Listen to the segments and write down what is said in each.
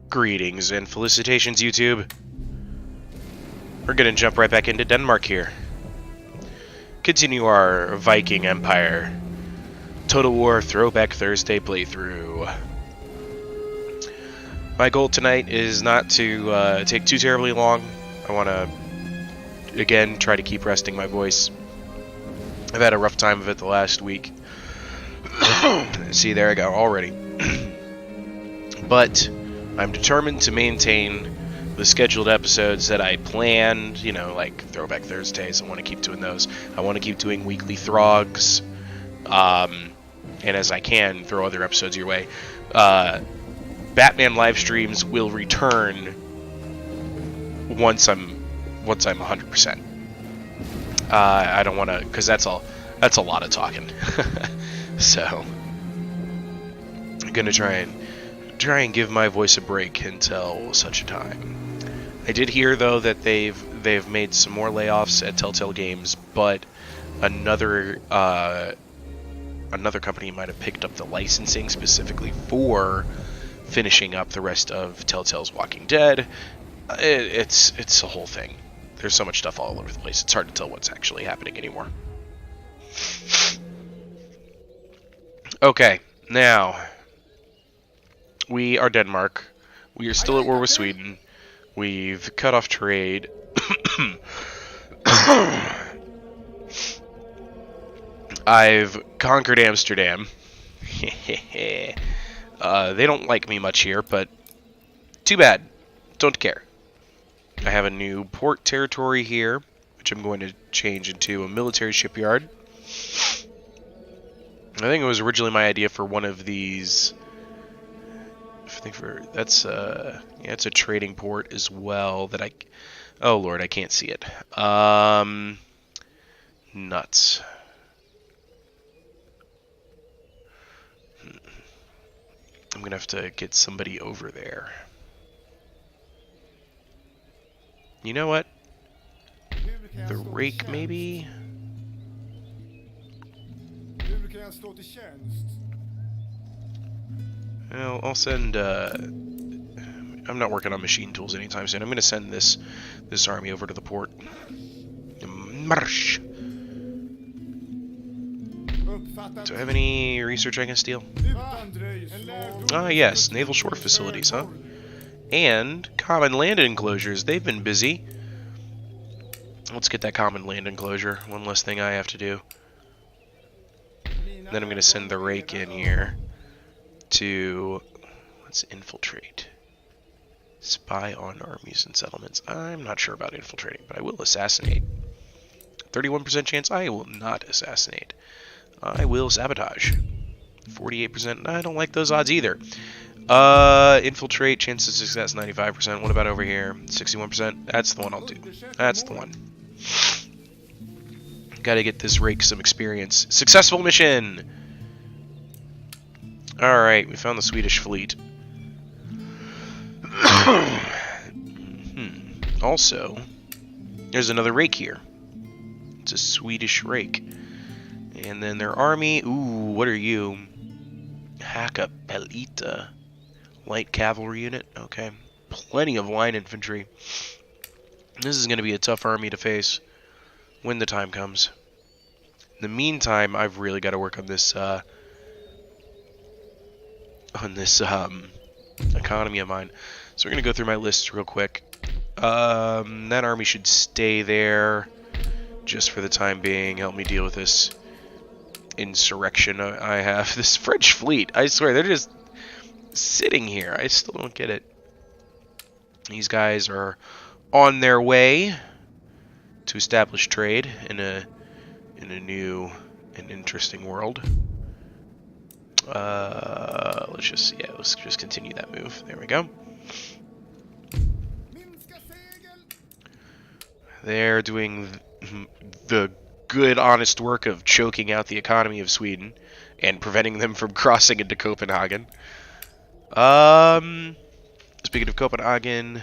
Greetings and felicitations, YouTube. We're gonna jump right back into Denmark here. Continue our Viking Empire Total War Throwback Thursday playthrough. My goal tonight is not to take too terribly long. I want to, again, try to keep resting my voice. I've had a rough time of it the last week. See, there I go already. But I'm determined to maintain the scheduled episodes that I planned, you know, like Throwback Thursdays. I want to keep doing those. I want to keep doing weekly throgs. And as I can, throw other episodes your way. Batman live streams will return once I'm 100%. I don't want to, because that's a lot of talking. So I'm gonna try and give my voice a break until such a time. I did hear though that they've made some more layoffs at Telltale Games, but another company might have picked up the licensing specifically for finishing up the rest of Telltale's Walking Dead. It's a whole thing. There's so much stuff all over the place. It's hard to tell what's actually happening anymore. Okay, now we are Denmark. We are still at war with Sweden. We've cut off trade. I've conquered Amsterdam. They don't like me much here, but too bad. Don't care. I have a new port territory here, which I'm going to change into a military shipyard. I think it was originally my idea for one of these. It's a trading port as well that oh lord, I can't see it. Nuts. I'm gonna have to get somebody over there. You know what? The rake, maybe? Well, I'll send, I'm not working on machine tools anytime soon. I'm gonna send this army over to the port. Marsh! Do I have any research I can steal? Ah, yes, naval shore facilities, huh? And common land enclosures. They've been busy. Let's get that common land enclosure. One less thing I have to do. Then I'm going to send the rake in here to... Let's infiltrate. Spy on armies and settlements. I'm not sure about infiltrating, but I will assassinate. 31% chance I will not assassinate. I will sabotage. 48%. I don't like those odds either. Infiltrate, chance of success 95%. What about over here? 61%. That's the one I'll do. That's the one. Gotta get this rake some experience. Successful mission! Alright, we found the Swedish fleet. Also, there's another rake here. It's a Swedish rake. And then their army. Ooh, what are you? Hakkapeliitta. Light cavalry unit. Okay. Plenty of line infantry. This is going to be a tough army to face when the time comes. In the meantime, I've really got to work on this economy of mine. So we're going to go through my lists real quick. That army should stay there just for the time being. Help me deal with this insurrection I have. This French fleet, I swear, they're just sitting here. I still don't get it. These guys are on their way to establish trade in a new and interesting world. Let's just continue that move. There we go. They're doing the good, honest work of choking out the economy of Sweden and preventing them from crossing into Copenhagen. Speaking of Copenhagen,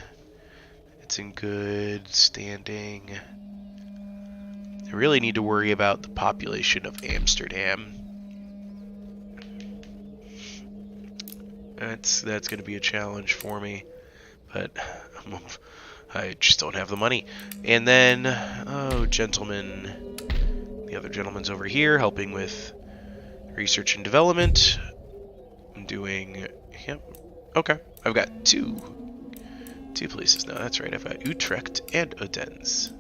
it's in good standing. I really need to worry about the population of Amsterdam. That's going to be a challenge for me, but I just don't have the money. And then, oh, gentlemen, the other gentleman's over here helping with research and development. I'm doing, yep, okay. I've got two places now. That's right. I've got Utrecht and Odense.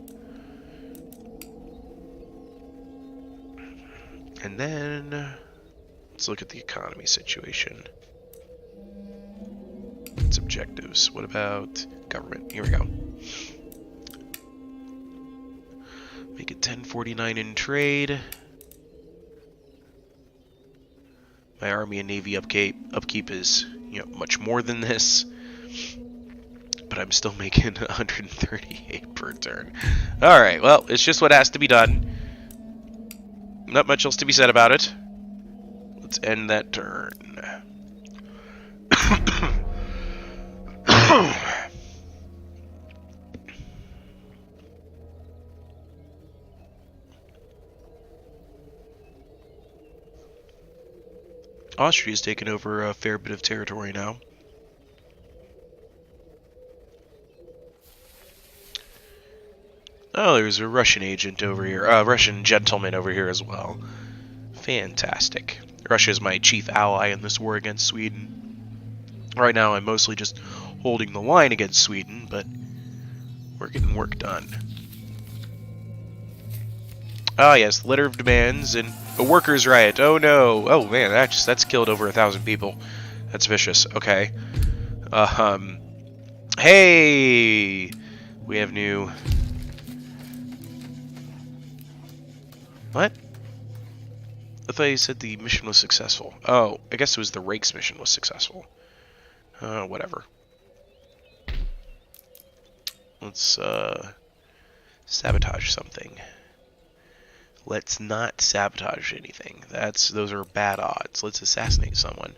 And then let's look at the economy situation. It's objectives. What about government? Here we go. Make it 1049 in trade. My army and navy upkeep is, much more than this. But I'm still making 138 per turn. Alright, well, it's just what has to be done. Not much else to be said about it. Let's end that turn. Austria's taken over a fair bit of territory now. Oh, there's a Russian agent over here, Russian gentleman over here as well. Fantastic. Russia is my chief ally in this war against Sweden. Right now I'm mostly just holding the line against Sweden, but we're getting work done. Ah yes, letter of demands and a workers' riot. Oh no. Oh man, that's killed over 1,000 people. That's vicious. Okay. Hey! We have new... What? I thought you said the mission was successful. Oh, I guess it was the Rake's mission was successful. Whatever. Let's, sabotage something. Let's not sabotage anything. Those are bad odds. Let's assassinate someone.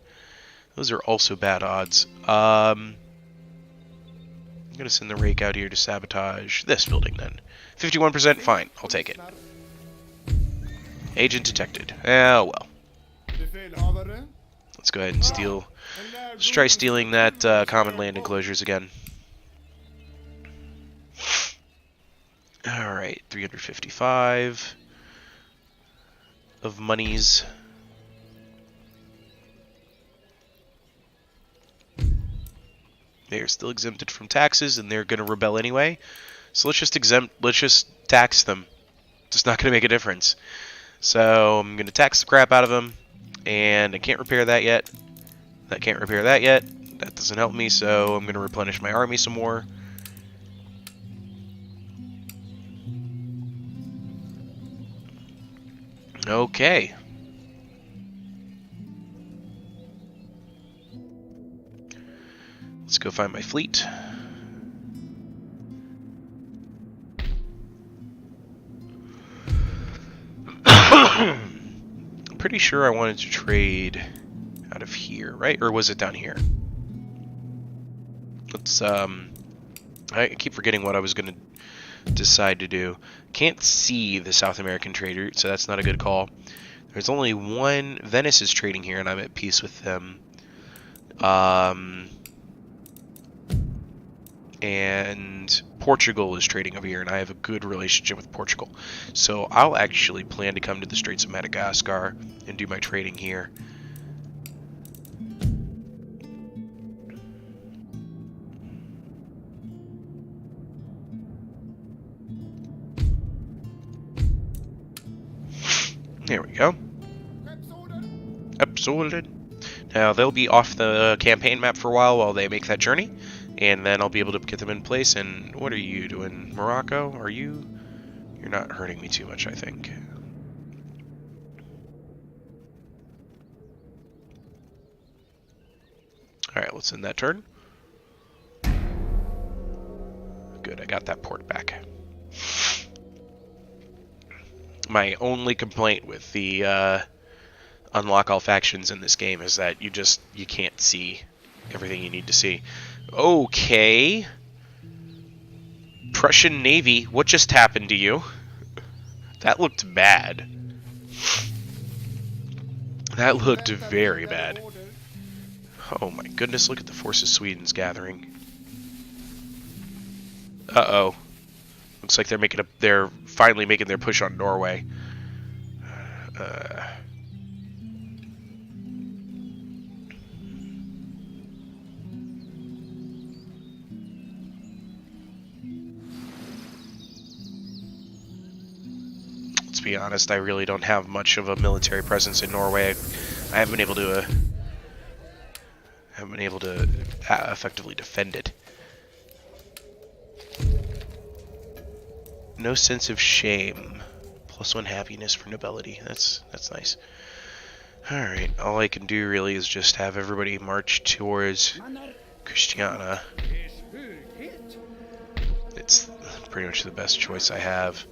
Those are also bad odds. I'm gonna send the Rake out here to sabotage this building then. 51%, fine. I'll take it. Agent detected. Oh well. Let's go ahead and steal. Let's try stealing that common land enclosures again. Alright, 355 of monies. They are still exempted from taxes, and they're going to rebel anyway. So let's just tax them. It's not going to make a difference. So I'm going to tax the crap out of them, and I can't repair that yet. That can't repair that yet. That doesn't help me, so I'm going to replenish my army some more. Okay. Let's go find my fleet. I'm pretty sure I wanted to trade out of here, right? Or was it down here? Let's, I keep forgetting what I was going to decide to do. Can't see the South American trade route, so that's not a good call. There's only one. Venice is trading here, and I'm at peace with them. And Portugal is trading over here, and I have a good relationship with Portugal. So I'll actually plan to come to the Straits of Madagascar and do my trading here. There we go. Absolutely. Now they'll be off the campaign map for a while they make that journey, and then I'll be able to get them in place. And what are you doing, Morocco? Are you? You're not hurting me too much, I think. All right, let's end that turn. Good, I got that port back. My only complaint with the unlock all factions in this game is that you can't see everything you need to see. Okay. Prussian Navy, what just happened to you? That looked bad. That looked very bad. Oh my goodness, look at the forces Sweden's gathering. Uh-oh. Looks like they're finally making their push on Norway. Let's be honest, I really don't have much of a military presence in Norway. I haven't been able to effectively defend it. No sense of shame. +1 happiness for nobility. That's nice. Alright, all I can do really is just have everybody march towards Christiana. It's pretty much the best choice I have.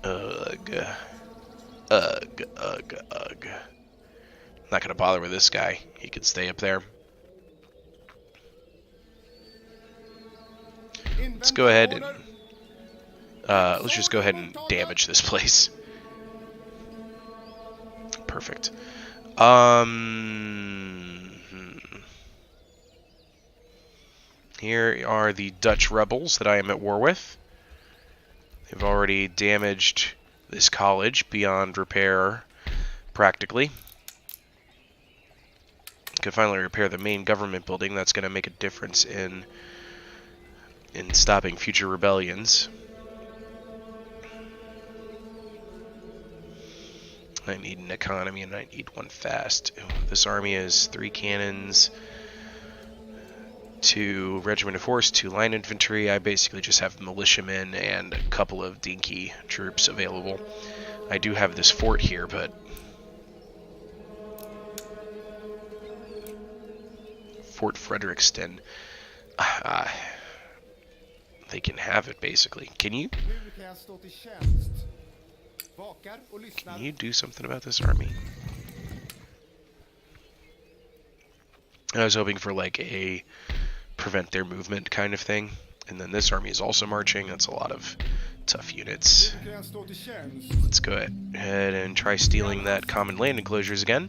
Ugh. Ugh, ugh, ugh. I'm not gonna bother with this guy. He can stay up there. Let's go ahead and let's just go ahead and damage this place. Perfect. Here are the Dutch rebels that I am at war with. They've already damaged this college beyond repair, practically. Can finally repair the main government building. That's going to make a difference in stopping future rebellions. I need an economy, and I need one fast. Ooh, this army has 3 cannons, 2 regiment of horse, 2 line infantry. I basically just have militiamen and a couple of dinky troops available. I do have this fort here, but Fort Frederikston. They can have it, basically. Can you do something about this army? I was hoping for like a prevent their movement kind of thing. And then this army is also marching. That's a lot of tough units. Let's go ahead and try stealing that common land enclosures again.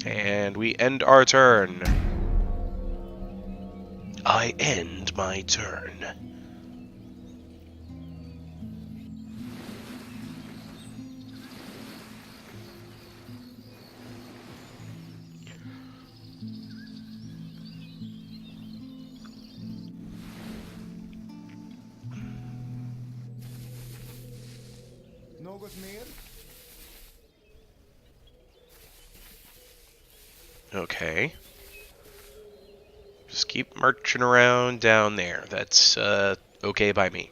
And we end our turn. I end my turn. Okay. Just keep marching around down there. That's okay by me.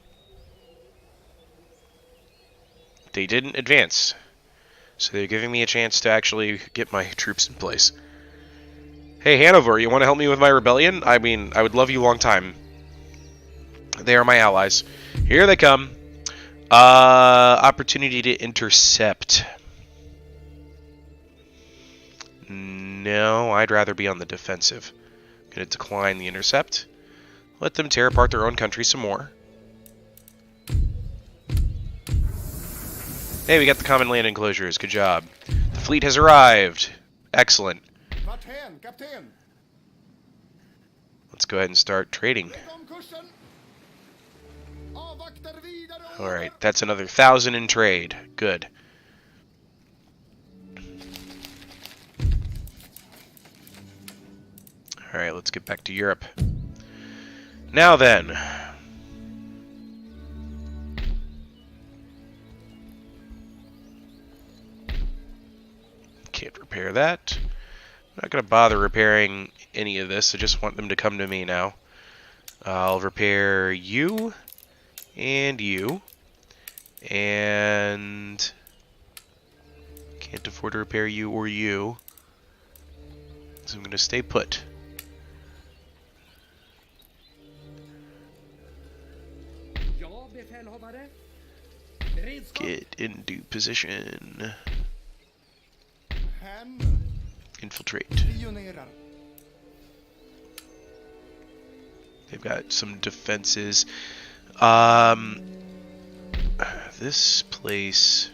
They didn't advance, so they're giving me a chance to actually get my troops in place. Hey, Hanover, you want to help me with my rebellion? I mean, I would love you a long time. They are my allies. Here they come. Opportunity to intercept. No, I'd rather be on the defensive. I'm going to decline the intercept. Let them tear apart their own country some more. Hey, we got the common land enclosures. Good job. The fleet has arrived. Excellent. Let's go ahead and start trading. Alright, that's another 1,000 in trade. Good. Alright, let's get back to Europe. Now then. Can't repair that. I'm not going to bother repairing any of this. I just want them to come to me now. I'll repair you and you. And can't afford to repair you or you. So I'm going to stay put. Get into position. Infiltrate. They've got some defenses. This place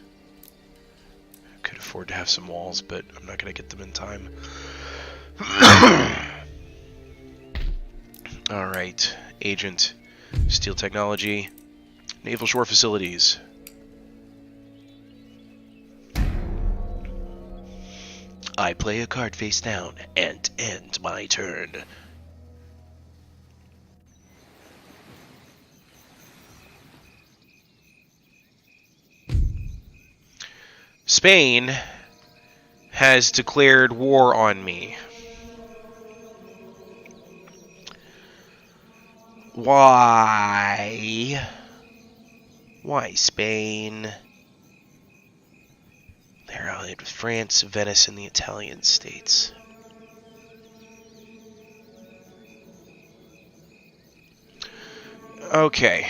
could afford to have some walls, but I'm not going to get them in time. Alright, agent, steel technology, naval shore facilities. I play a card face down and end my turn. Spain has declared war on me. Why? Why Spain? They're allied with France, Venice, and the Italian states. Okay.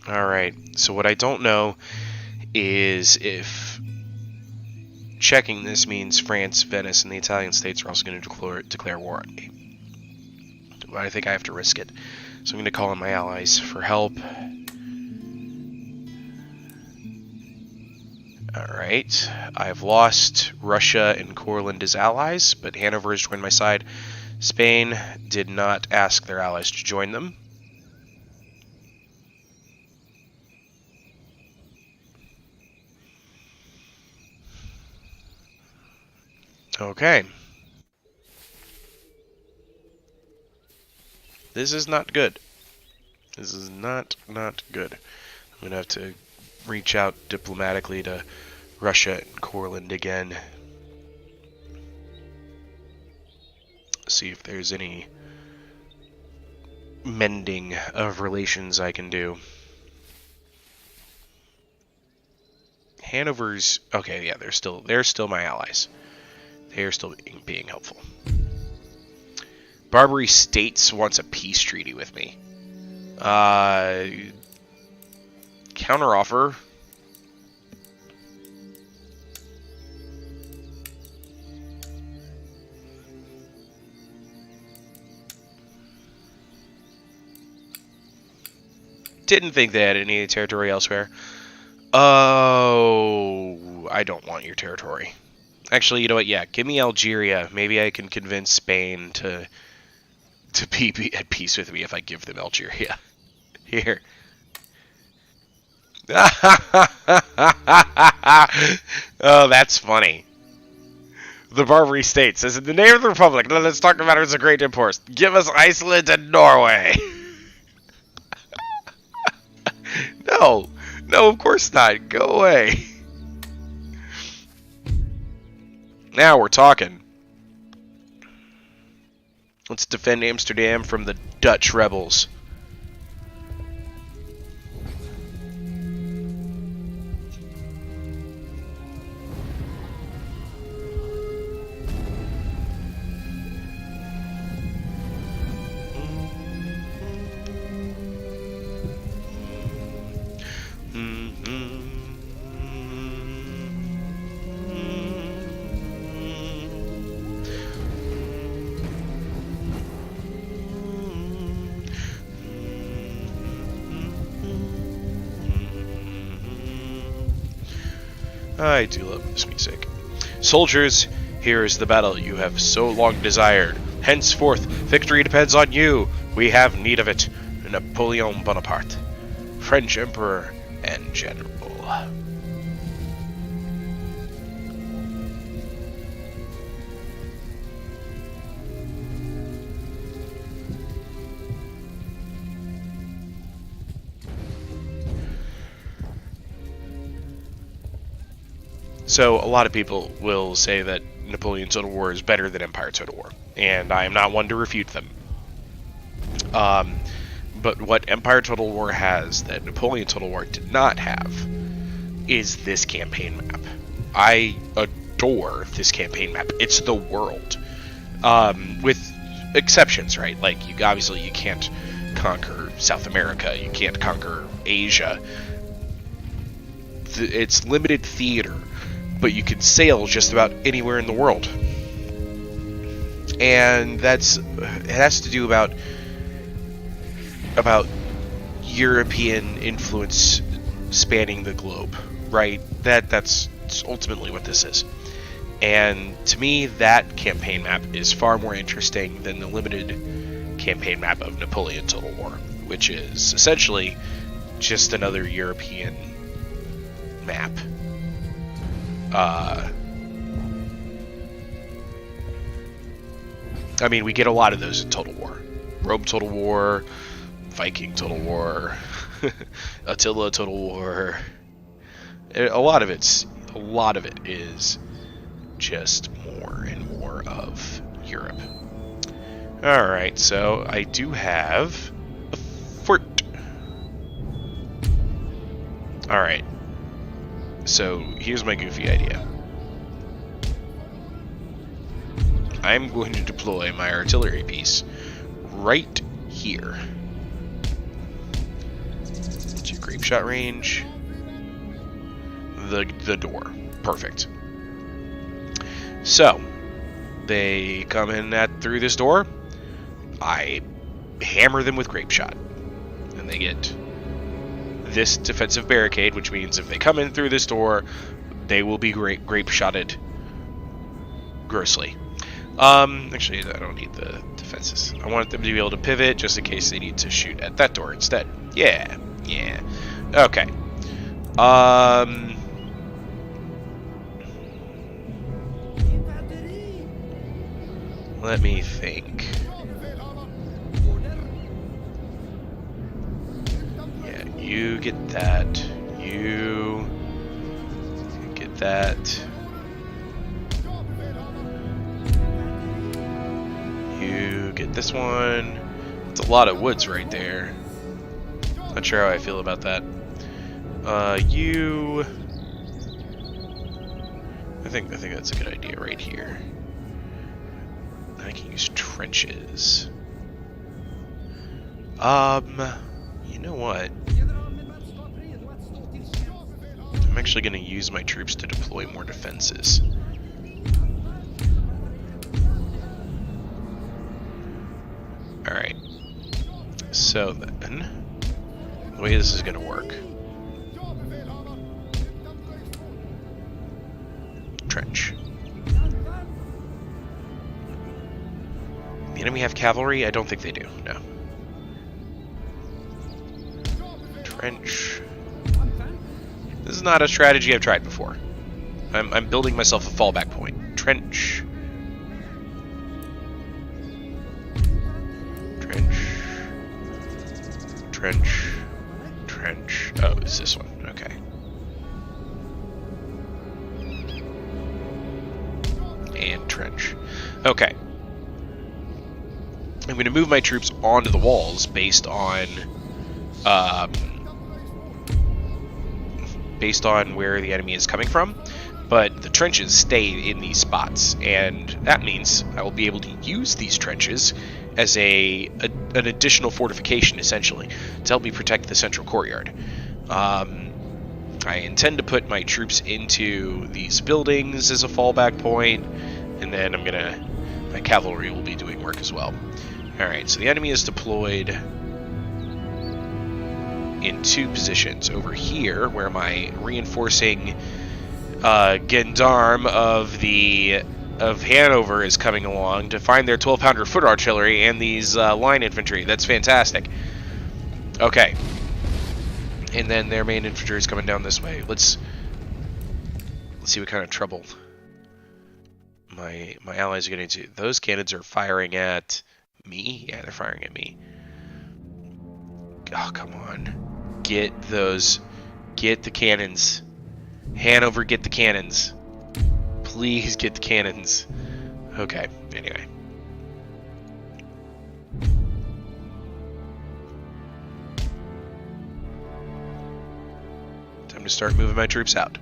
Alright, so what I don't know is if checking this means France, Venice, and the Italian states are also going to declare war on me. But I think I have to risk it. So I'm going to call on my allies for help. Alright, I've lost Russia and Courland as allies, but Hanover has joined my side. Spain did not ask their allies to join them. Okay. This is not good. This is not good. I'm going to have to reach out diplomatically to Russia and Courland again. See if there's any mending of relations I can do. Hanover's okay, yeah, they're still my allies. They are still being helpful. Barbary States wants a peace treaty with me. Counteroffer. Didn't think they had any territory elsewhere. Oh, I don't want your territory. Actually, you know what? Yeah, give me Algeria. Maybe I can convince Spain to be at peace with me if I give them Algeria. Here. Oh, that's funny. The Barbary States says, in the name of the Republic, let's talk about it as a great import. Give us Iceland and Norway. No, of course not. Go away. Now we're talking. Let's defend Amsterdam from the Dutch rebels. I do love this music. Soldiers, here is the battle you have so long desired. Henceforth, victory depends on you. We have need of it. Napoleon Bonaparte, French Emperor and General. So a lot of people will say that Napoleon Total War is better than Empire Total War, and I am not one to refute them. But what Empire Total War has that Napoleon Total War did not have is this campaign map. I adore this campaign map. It's the world. With exceptions, right? Like, obviously you can't conquer South America, you can't conquer Asia. It's limited theater, but you can sail just about anywhere in the world. And it has to do about European influence spanning the globe, right? That's ultimately what this is. And to me, that campaign map is far more interesting than the limited campaign map of Napoleon Total War, which is essentially just another European map. I mean, we get a lot of those in Total War. Rome Total War, Viking Total War, Attila Total War. A lot of it is just more and more of Europe. Alright, so I do have a fort. Alright. So here's my goofy idea. I'm going to deploy my artillery piece right here. To grape shot range. The door. Perfect. So, they come in through this door. I hammer them with grape shot. And they get this defensive barricade, which means if they come in through this door, they will be grape shotted grossly. Actually, I don't need the defenses. I want them to be able to pivot just in case they need to shoot at that door instead. Yeah. Okay. Let me think. Yeah, you get that. You get that. You get this one. It's a lot of woods right there. Not sure how I feel about that. You. I think that's a good idea right here. I can use trenches. You know what? I'm actually going to use my troops to deploy more defenses. Alright. So then, the way this is going to work. Trench. The enemy have cavalry? I don't think they do, no. Trench. This is not a strategy I've tried before. I'm building myself a fallback point. Trench. Trench. Oh, it's this one. Okay. And trench. Okay. I'm going to move my troops onto the walls based on where the enemy is coming from, but the trenches stay in these spots, and that means I will be able to use these trenches as an additional fortification, essentially, to help me protect the central courtyard. I intend to put my troops into these buildings as a fallback point, and then my cavalry will be doing work as well. Alright, so the enemy is deployed in two positions. Over here, where my reinforcing gendarme of Hanover is coming along to find their 12-pounder foot artillery and these line infantry. That's fantastic. Okay. And then their main infantry is coming down this way. Let's see what kind of trouble my allies are getting into. Those cannons are firing at me? Yeah, they're firing at me. Oh, come on. Get the cannons. Hanover, get the cannons. Please get the cannons. Okay, anyway. Time to start moving my troops out.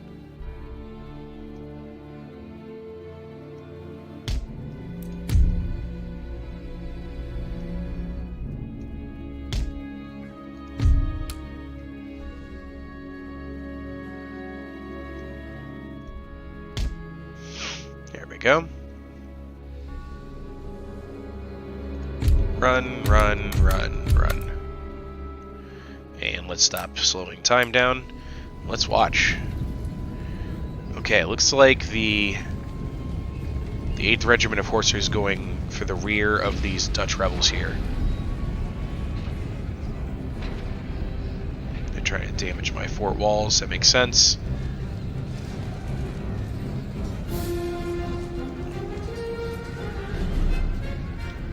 go. Run, run, run, run. And let's stop slowing time down. Let's watch. Okay, it looks like the 8th Regiment of Horse is going for the rear of these Dutch rebels here. They're trying to damage my fort walls. That makes sense.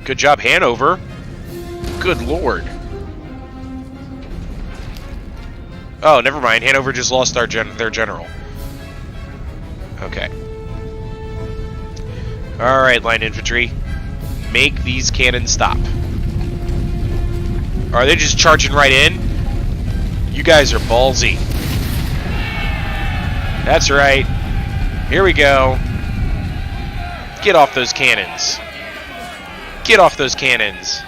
Good job, Hanover. Good lord. Oh, never mind. Hanover just lost their general. Okay. Alright, line infantry. Make these cannons stop. Are they just charging right in? You guys are ballsy. That's right. Here we go. Get off those cannons. Get off those cannons.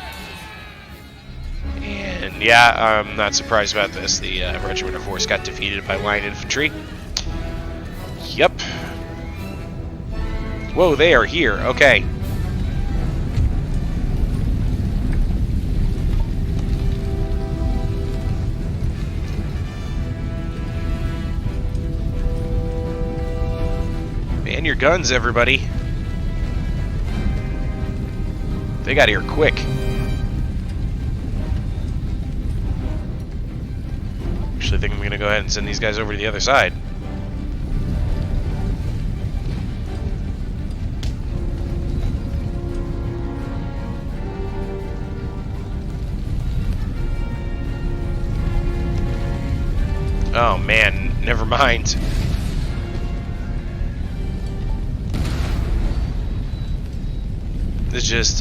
And yeah, I'm not surprised about this. The Regiment of Horse got defeated by line infantry. Yep. Whoa, they are here. Okay. Man your guns, everybody. They got here quick. Actually, I think I'm going to go ahead and send these guys over to the other side. Oh man, never mind. This just,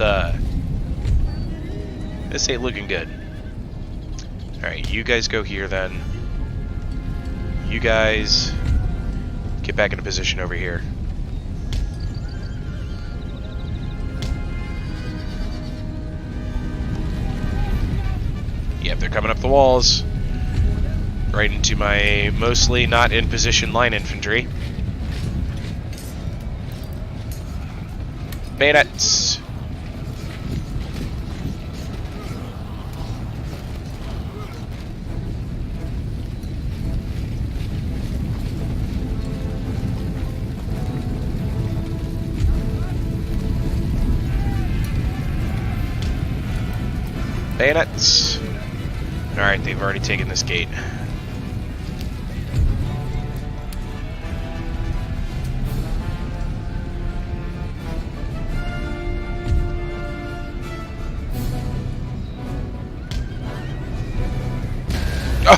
this ain't looking good. Alright, you guys go here then. You guys get back into position over here. Yep, they're coming up the walls. Right into my mostly not in position line infantry. Bayonets! Bayonets! Alright, they've already taken this gate.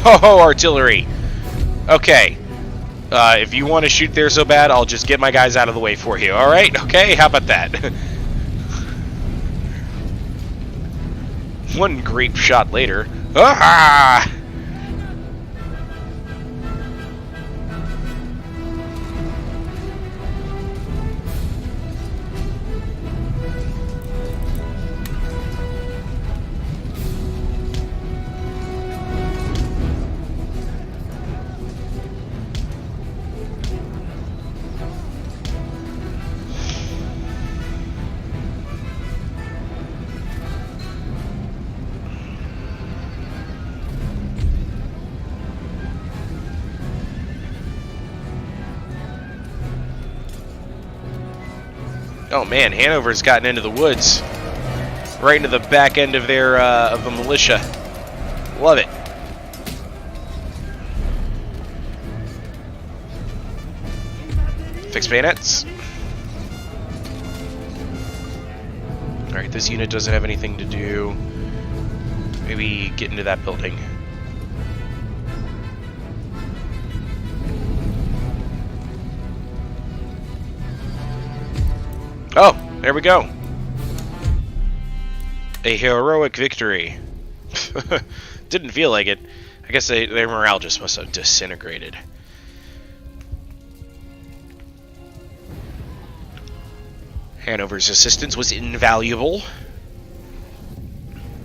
Oh, artillery! Okay. If you want to shoot there so bad, I'll just get my guys out of the way for you, alright? Okay, how about that? One great shot later. Ah! Oh man, Hanover's gotten into the woods. Right into the back end of their of the militia. Love it. Fix bayonets. Alright, this unit doesn't have anything to do. Maybe get into that building. Oh, there we go. A heroic victory. Didn't feel like it. I guess their morale just must have disintegrated. Hanover's assistance was invaluable.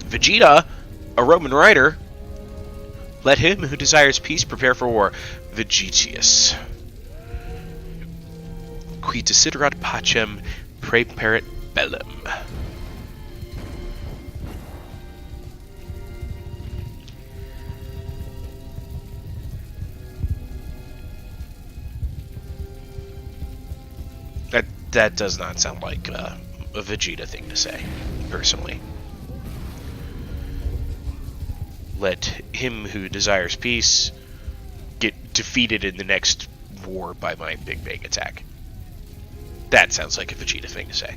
Vegeta, a Roman writer. Let him who desires peace prepare for war. Vegetius. qui desiderat pacem praeparat bellum. That does not sound like a Vegeta thing to say, personally. Let him who desires peace get defeated in the next war by my Big Bang attack. That sounds like a Vegeta thing to say.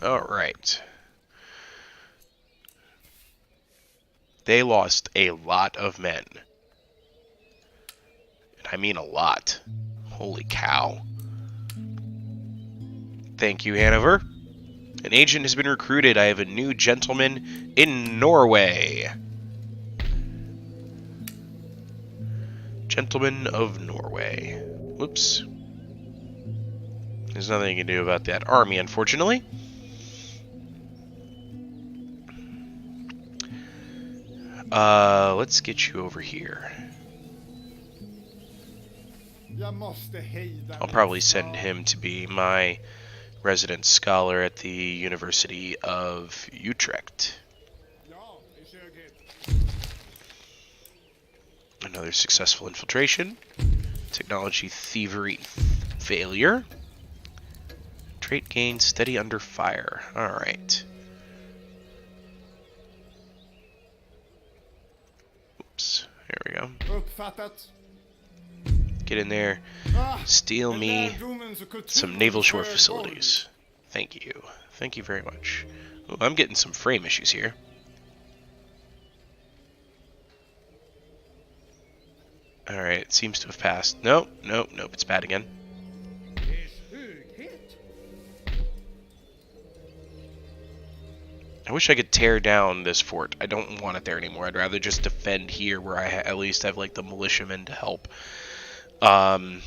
Alright. They lost a lot of men. And I mean a lot. Holy cow. Thank you, Hanover. An agent has been recruited. I have a new gentleman in Norway. Gentleman of Norway. Whoops. There's nothing you can do about that army, unfortunately. Let's get you over here. I'll probably send him to be my resident scholar at the University of Utrecht. Another successful infiltration. Technology thievery failure. Trait gain steady under fire. Alright. Oops. There we go. Get in there. Steal me some naval shore facilities. Thank you. Thank you very much. Oh, I'm getting some frame issues here. Alright, it seems to have passed. Nope, nope, nope, it's bad again. I wish I could tear down this fort. I don't want it there anymore. I'd rather just defend here where I at least have like the militiamen to help. I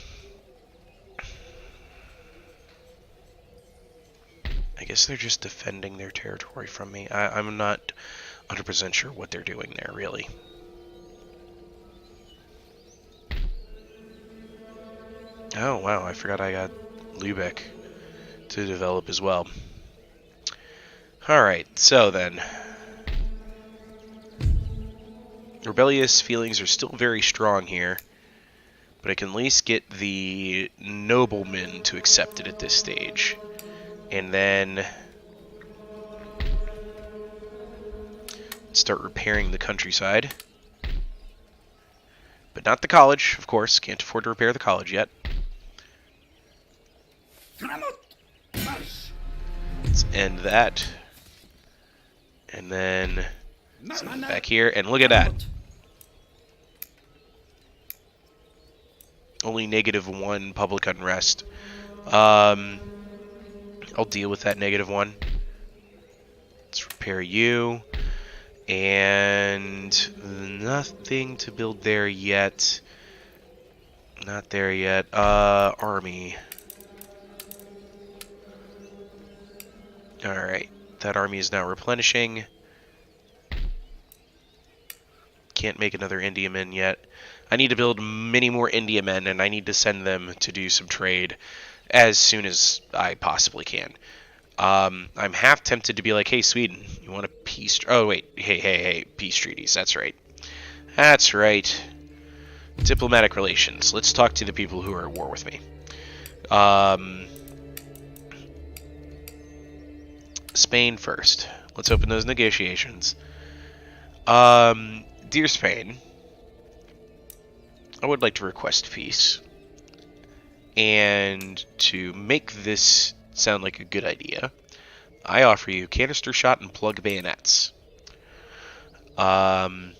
guess they're just defending their territory from me. I'm not 100% sure what they're doing there, really. Oh, wow, I forgot I got Lübeck to develop as well. Alright, so then. Rebellious feelings are still very strong here, but I can at least get the noblemen to accept it at this stage. And then start repairing the countryside. But not the college, of course. Can't afford to repair the college yet. Let's end that. And then back here, and look at that. Only -1 public unrest. I'll deal with that -1. Let's repair you. And nothing to build there yet. Not there yet. Army. Alright. That army is now replenishing. Can't make another Indiaman yet. I need to build many more Indiamen, and I need to send them to do some trade as soon as I possibly can. I'm half tempted to be like, hey, Sweden, you want a peace... Oh, wait. Hey, peace treaties. That's right. That's right. Diplomatic relations. Let's talk to the people who are at war with me. Spain first. Let's open those negotiations. Dear Spain, I would like to request peace. And to make this sound like a good idea, I offer you canister shot and plug bayonets. Um,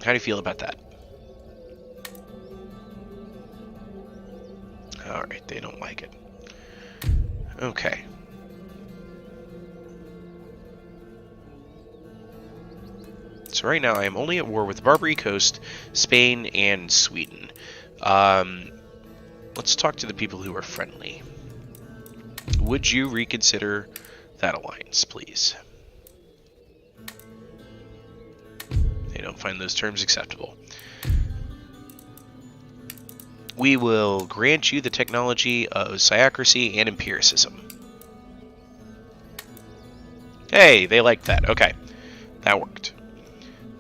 how do you feel about that? Alright, they don't like it. Okay. So right now I am only at war with Barbary Coast, Spain, and Sweden. Let's talk to the people who are friendly. Would you reconsider that alliance, please? They don't find those terms acceptable. We will grant you the technology of Psyocracy and Empiricism. Hey, they liked that. Okay, that worked.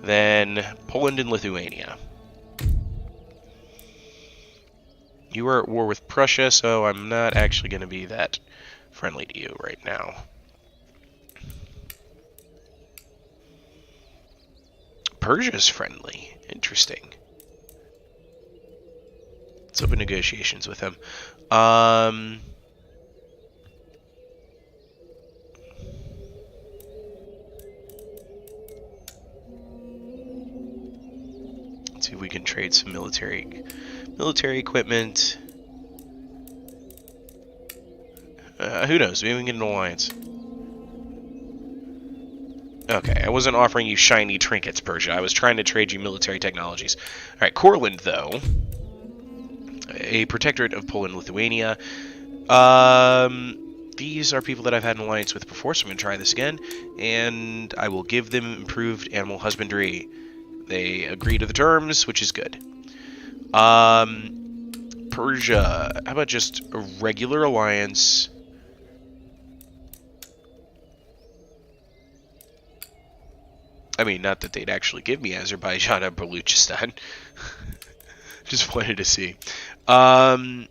Then Poland and Lithuania. You are at war with Prussia, so I'm not actually going to be that friendly to you right now. Persia's friendly. Interesting. Let's open negotiations with him. Let's see if we can trade some military equipment. Who knows? Maybe we can get an alliance. Okay, I wasn't offering you shiny trinkets, Persia. I was trying to trade you military technologies. Alright, Courland, though. A protectorate of Poland and Lithuania. These are people that I've had an alliance with before, so I'm going to try this again. And I will give them improved animal husbandry. They agree to the terms, which is good. Persia. How about just a regular alliance? I mean, not that they'd actually give me Azerbaijan and Baluchistan. Just wanted to see. I'll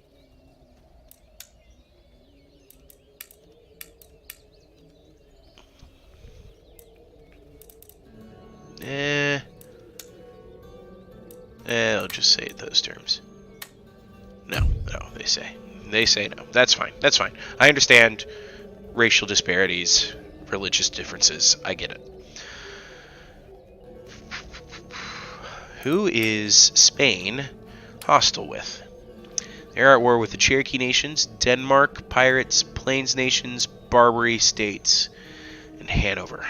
just say it those terms. No, they say. They say no. That's fine. That's fine. I understand racial disparities, religious differences. I get it. Who is Spain hostile with? They're at war with the Cherokee Nations, Denmark, Pirates, Plains Nations, Barbary States, and Hanover.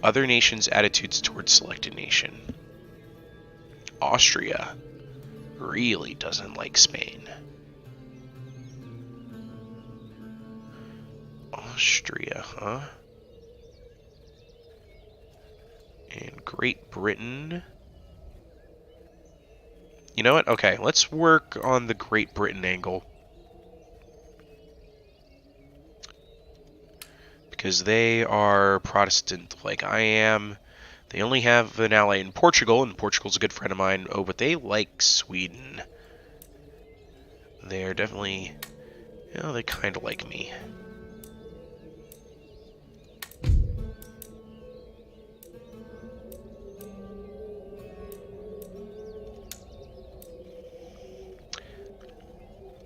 Other nations' attitudes towards selected nation. Austria really doesn't like Spain. Austria, huh? And Great Britain. You know what? Okay, let's work on the Great Britain angle. Because they are Protestant like I am. They only have an ally in Portugal, and Portugal's a good friend of mine. Oh, but they like Sweden. They're definitely... You know, they kind of like me.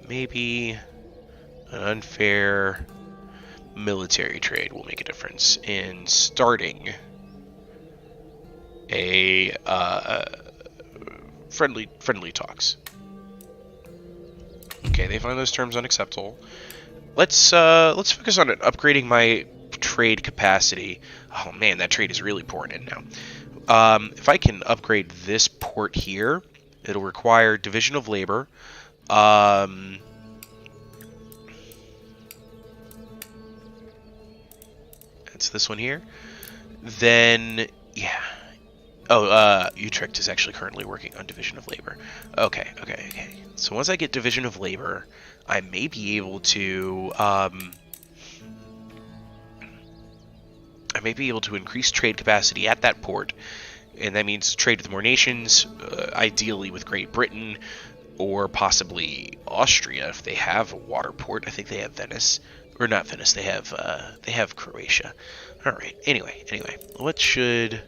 Maybe an unfair military trade will make a difference in starting a friendly talks. Okay, they find those terms unacceptable. Let's focus on upgrading my trade capacity. Oh man, that trade is really pouring in now. If I can upgrade this port here, it'll require division of labor. It's this one here. Then, yeah. Oh, Utrecht is actually currently working on division of labor. Okay. So once I get division of labor, I may be able to, increase trade capacity at that port, and that means trade with more nations, ideally with Great Britain, or possibly Austria if they have a water port. I think they have Venice, Or not Venice. They have Croatia. All right. Anyway, what's the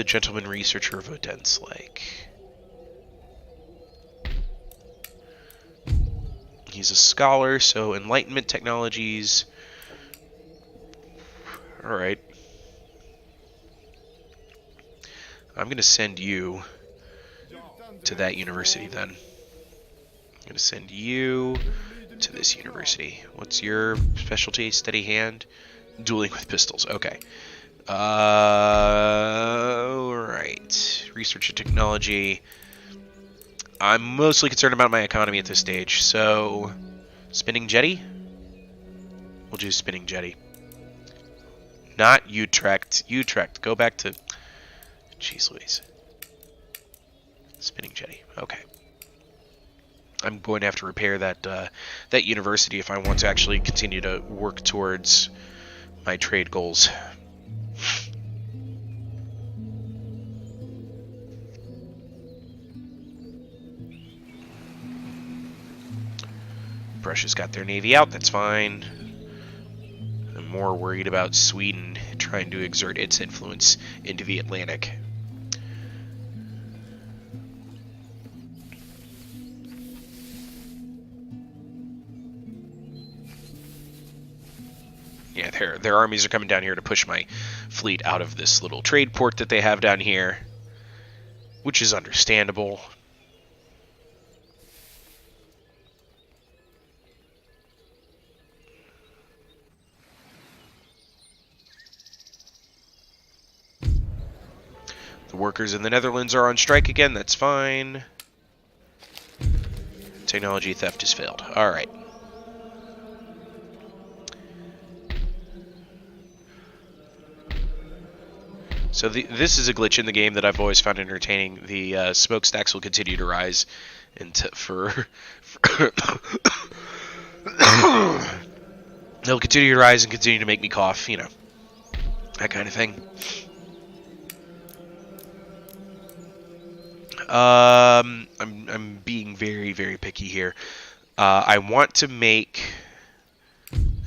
gentleman researcher of Odense like? He's a scholar, so Enlightenment technologies. All right. I'm going to send you to that university then. I'm going to send you to this university. What's your specialty? Steady hand? Dueling with pistols. Okay. Alright. Research and technology. I'm mostly concerned about my economy at this stage, so... Spinning jetty? We'll do spinning jetty. Not Utrecht. Utrecht. Go back to... Jeez Louise. Spinning jetty. Okay. I'm going to have to repair that that university if I want to actually continue to work towards my trade goals. Prussia's got their navy out, that's fine. I'm more worried about Sweden trying to exert its influence into the Atlantic. Yeah, their armies are coming down here to push my fleet out of this little trade port that they have down here, which is understandable. The workers in the Netherlands are on strike again, that's fine. Technology theft has failed. Alright. So this is a glitch in the game that I've always found entertaining. The smokestacks will continue to rise they'll continue to rise and continue to make me cough, you know, that kind of thing. I'm being very, very picky here. I want to make...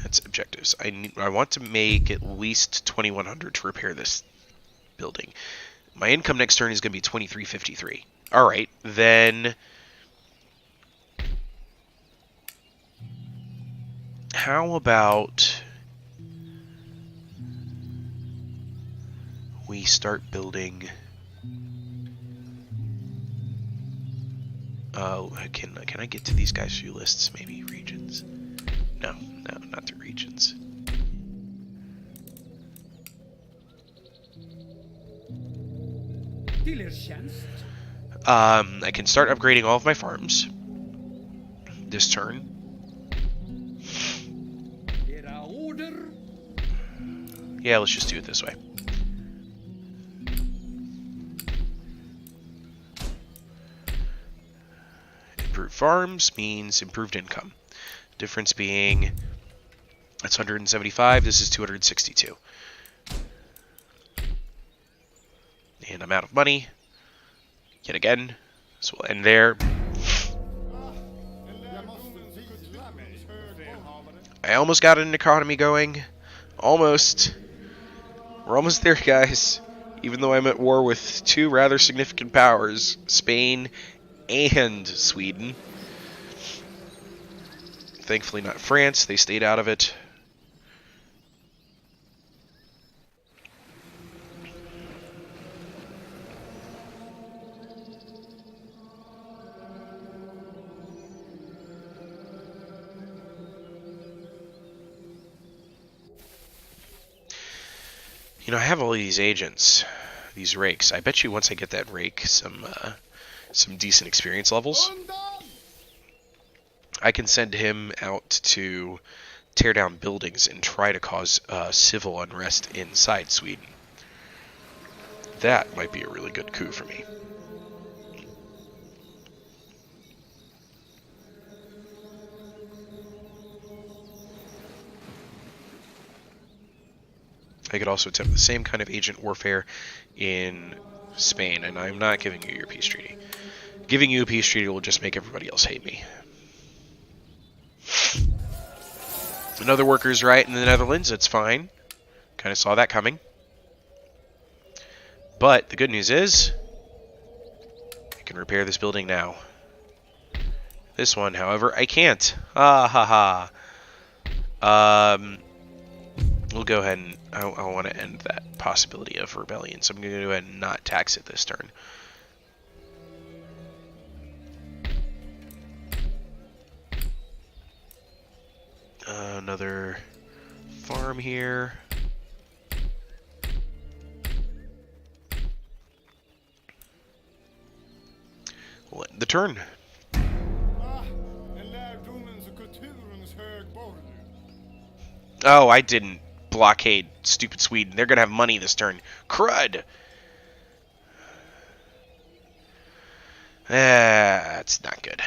That's objectives. I want to make at least 2,100 to repair this building. My income next turn is going to be 2,353. Alright, then... How about... we start building... Can I get to these guys through lists? Maybe regions? No, not through regions. I can start upgrading all of my farms this turn. Yeah, let's just do it this way. Improved farms means improved income. Difference being, that's 175, this is 262. And I'm out of money. Yet again. So we'll end there. I almost got an economy going. Almost. We're almost there, guys. Even though I'm at war with two rather significant powers, Spain and Sweden. Thankfully not France, they stayed out of it. You know, I have all these agents, these rakes. I bet you once I get that rake some decent experience levels, I can send him out to tear down buildings and try to cause civil unrest inside Sweden. That might be a really good coup for me. I could also attempt the same kind of agent warfare in Spain, and I'm not giving you your peace treaty. Giving you a peace treaty will just make everybody else hate me. Another worker's right in the Netherlands. It's fine. Kind of saw that coming. But the good news is I can repair this building now. This one, however, I can't. Ah, ha, ha. We'll go ahead and I want to end that possibility of rebellion, so I'm going to go ahead and not tax it this turn. Another farm here. We'll end the turn. Oh, I didn't blockade stupid Sweden. They're going to have money this turn. Crud! That's not good.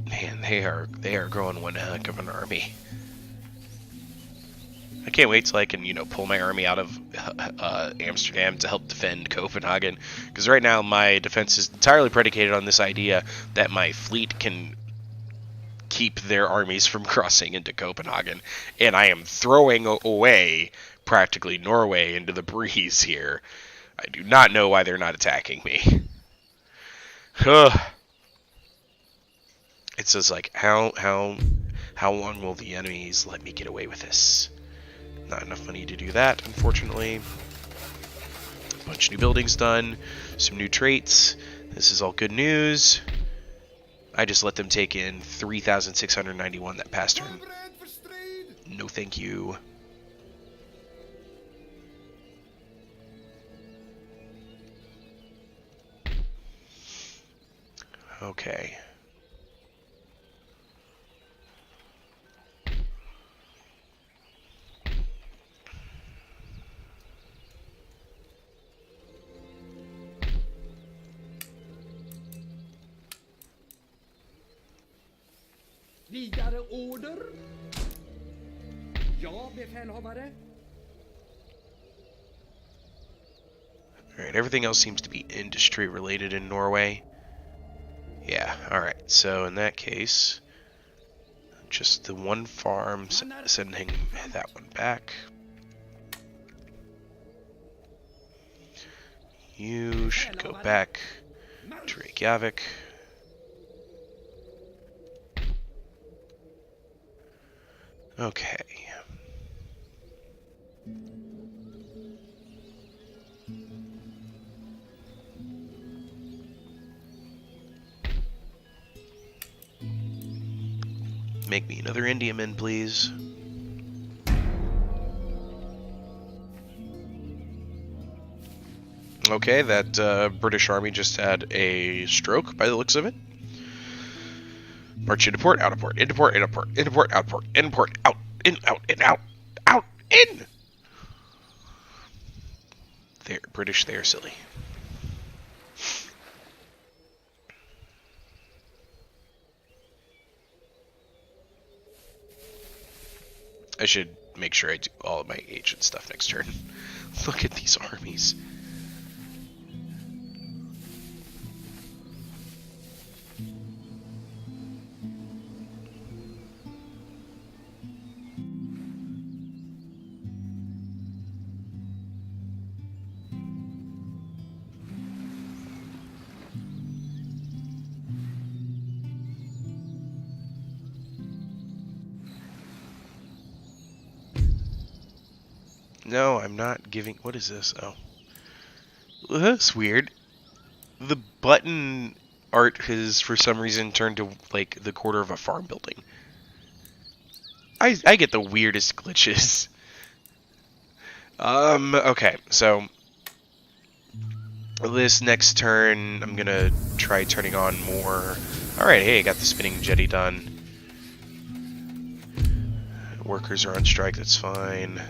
Man, they are growing one heck of an army. I can't wait till I can, pull my army out of Amsterdam to help defend Copenhagen. Because right now my defense is entirely predicated on this idea that my fleet can keep their armies from crossing into Copenhagen. And I am throwing away practically Norway into the breeze here. I do not know why they're not attacking me. It says like, how long will the enemies let me get away with this? Not enough money to do that, unfortunately. A bunch of new buildings done, some new traits. This is all good news. I just let them take in 3,691 that past turn. No thank you. Okay. Vidare order. Ja, befälhavare. Alright, everything else seems to be industry related in Norway. Yeah, alright, so in that case, just the one farm, sending that one back. You should go back to Reykjavik. Okay. Make me another Indiaman, please. Okay, that British army just had a stroke by the looks of it. March into port, out of port, into port, into port, into port, out port, in port, out, in, out, in, out, out, in! They're British, they're silly. I should make sure I do all of my ancient stuff next turn. Look at these armies. No, I'm not giving... What is this? Oh. That's weird. The button art has, for some reason, turned to, like, the quarter of a farm building. I get the weirdest glitches. Okay, so... This next turn, I'm gonna try turning on more... Alright, hey, I got the spinning jetty done. Workers are on strike, that's fine.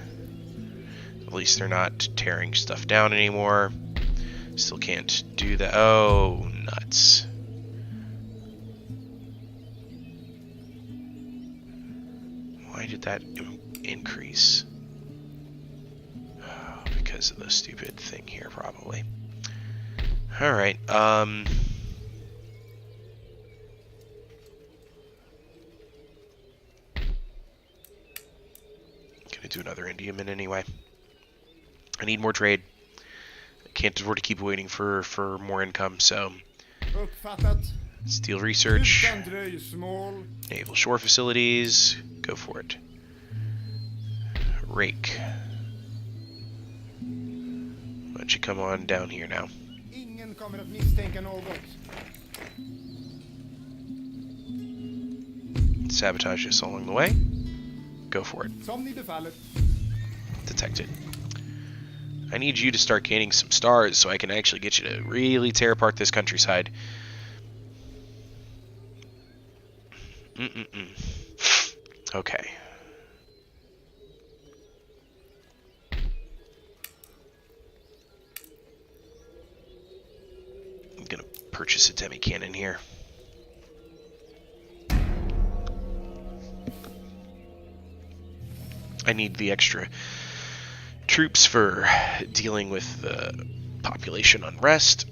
At least they're not tearing stuff down anymore. Still can't do that. Oh, nuts. Why did that increase? Because of the stupid thing here, probably. Alright, gonna do another Indiaman anyway. I need more trade. I can't afford to keep waiting for more income, so... Uppfattat. Steel research. Utan dröjsmål. Naval shore facilities. Go for it. Rake. Why don't you come on down here now? Ingen kommer att misstänka något. Sabotage us along the way. Go for it. Som ni befaller. Detected. I need you to start gaining some stars so I can actually get you to really tear apart this countryside. Okay. I'm gonna purchase a demi-cannon here. I need the extra troops for dealing with the population unrest.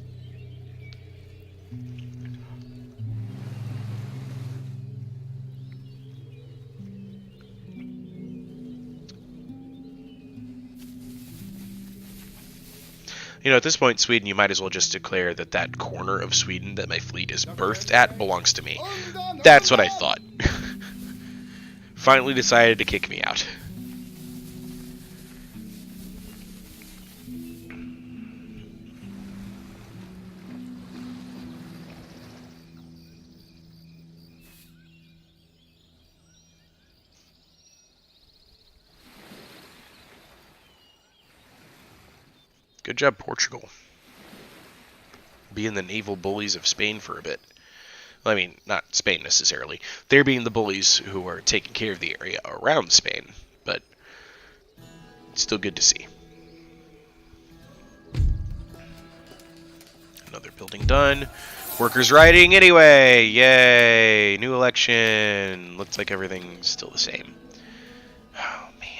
You know, at this point, Sweden, you might as well just declare that that corner of Sweden that my fleet is birthed at belongs to me. That's what I thought. Finally decided to kick me out. Good job, Portugal. Being the naval bullies of Spain for a bit. Well, I mean, not Spain necessarily. They're being the bullies who are taking care of the area around Spain, but it's still good to see. Another building done. Workers rioting anyway! Yay! New election! Looks like everything's still the same. Oh, man.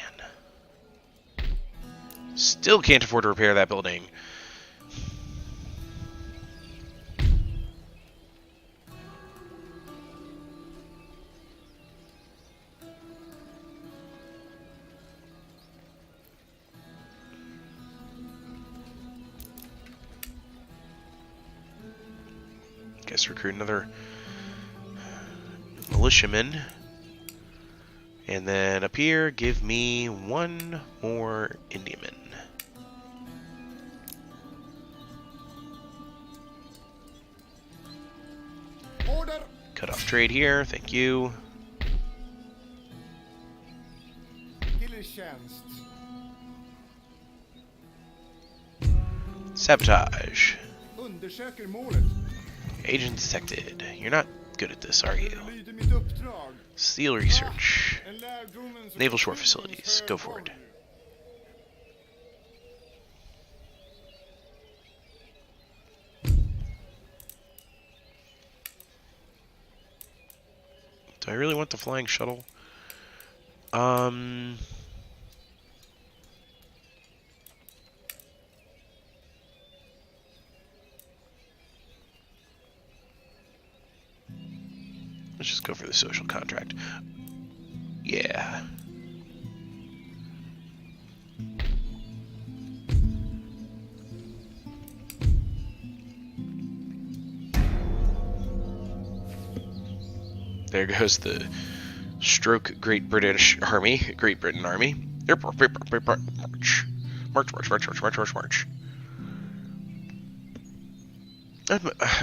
Still can't afford to repair that building. Guess recruit another militiaman. And then up here, give me one more Indiaman. Order. Cut off trade here, thank you. Tillertjänst. Sabotage. Undersöker målet. Agent detected. You're not good at this, are you? Lyder mitt uppdrag. Steel research. En lärdomen som Naval shore facilities. Go for it. Do I really want the flying shuttle? Let's just go for the social contract. Yeah. There goes the stroke Great British Army. Great Britain Army. March. March.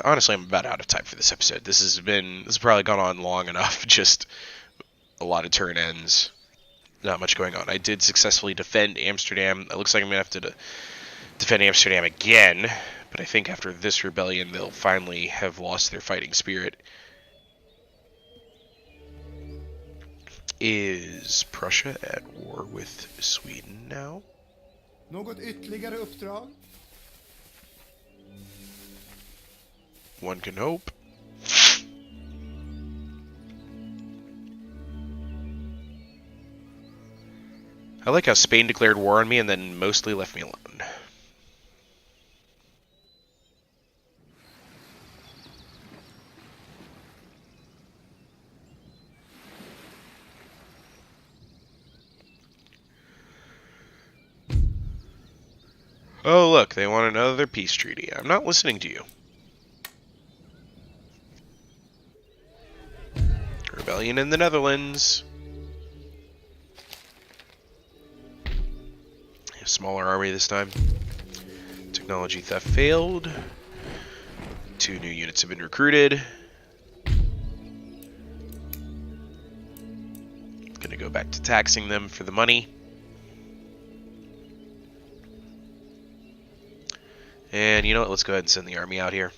Honestly, I'm about out of time for this episode. This has probably gone on long enough. Just a lot of turn ends. Not much going on. I did successfully defend Amsterdam. It looks like I'm going to have to defend Amsterdam again. But I think after this rebellion, they'll finally have lost their fighting spirit. Is Prussia at war with Sweden now? Något ytterligare uppdrag? One can hope. I like how Spain declared war on me and then mostly left me alone. Oh, look, they want another peace treaty. I'm not listening to you. Rebellion in the Netherlands. A smaller army this time. Technology theft failed. 2 new units have been recruited. Gonna go back to taxing them for the money. And you know what? Let's go ahead and send the army out here.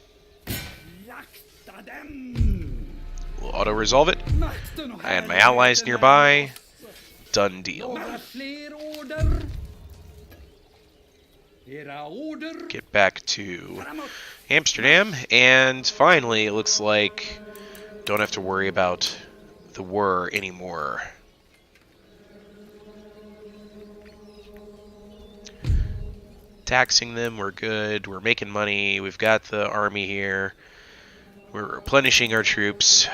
We'll auto-resolve it. I had my allies nearby. Done deal. Get back to Amsterdam. And finally, it looks like don't have to worry about the war anymore. Taxing them, we're good. We're making money. We've got the army here. We're replenishing our troops.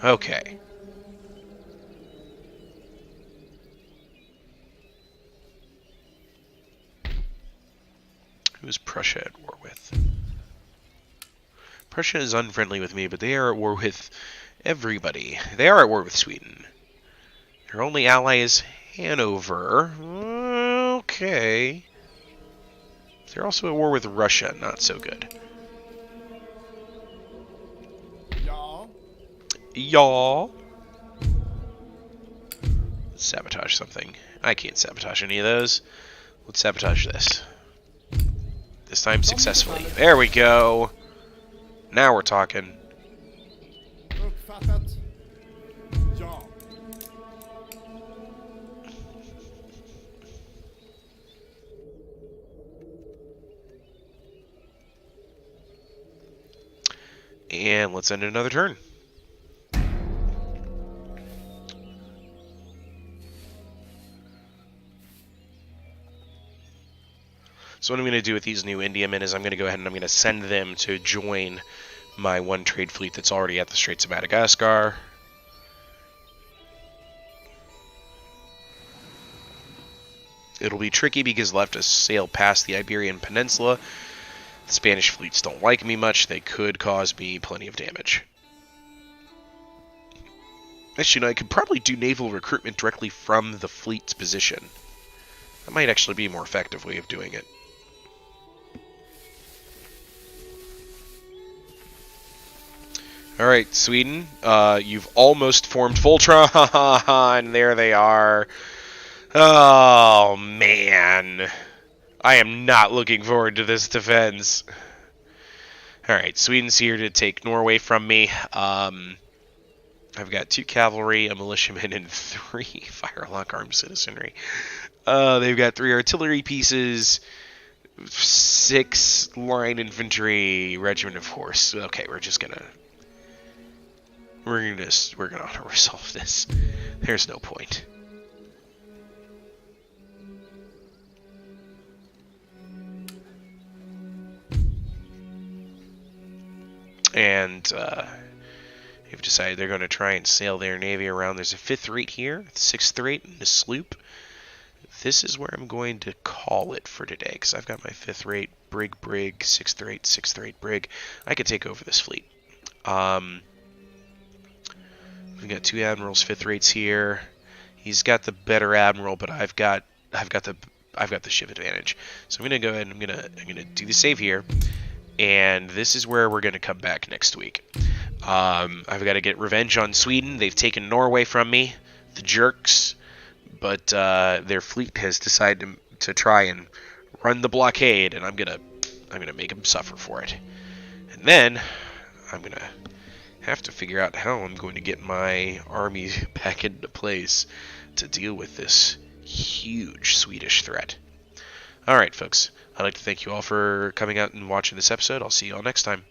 Okay. Who is Prussia at war with? Prussia is unfriendly with me, but they are at war with everybody. They are at war with Sweden. Their only ally is Hanover. Okay. They're also at war with Russia. Not so good. Y'all. Sabotage something. I can't sabotage any of those. Let's sabotage this. This time successfully. There we go. Now we're talking. And let's end another turn. So what I'm going to do with these new Indiamen is I'm going to go ahead and I'm going to send them to join my one trade fleet that's already at the Straits of Madagascar. It'll be tricky because they'll have to sail past the Iberian Peninsula. The Spanish fleets don't like me much. They could cause me plenty of damage. Actually, no, I could probably do naval recruitment directly from the fleet's position. That might actually be a more effective way of doing it. Alright, Sweden, you've almost formed Voltron. There they are. Oh, man. I am not looking forward to this defense. Alright, Sweden's here to take Norway from me. I've got 2 cavalry, a militiaman, and 3 firelock armed citizenry. They've got 3 artillery pieces, 6 line infantry, regiment of horse. Okay, we're gonna auto-resolve this. There's no point. And they've decided they're going to try and sail their navy around. There's a 5th rate here, 6th rate, and a sloop. This is where I'm going to call it for today, because I've got my 5th rate, brig, 6th rate, 6th rate, brig. I could take over this fleet. We've got 2 admirals, 5th rates here. He's got the better admiral, but I've got the ship advantage. So I'm gonna go ahead and I'm gonna do the save here, and this is where we're gonna come back next week. I've got to get revenge on Sweden. They've taken Norway from me, the jerks, but their fleet has decided to try and run the blockade, and I'm gonna make them suffer for it. And then I'm gonna have to figure out how I'm going to get my army back into place to deal with this huge Swedish threat. Alright, folks. I'd like to thank you all for coming out and watching this episode. I'll see you all next time.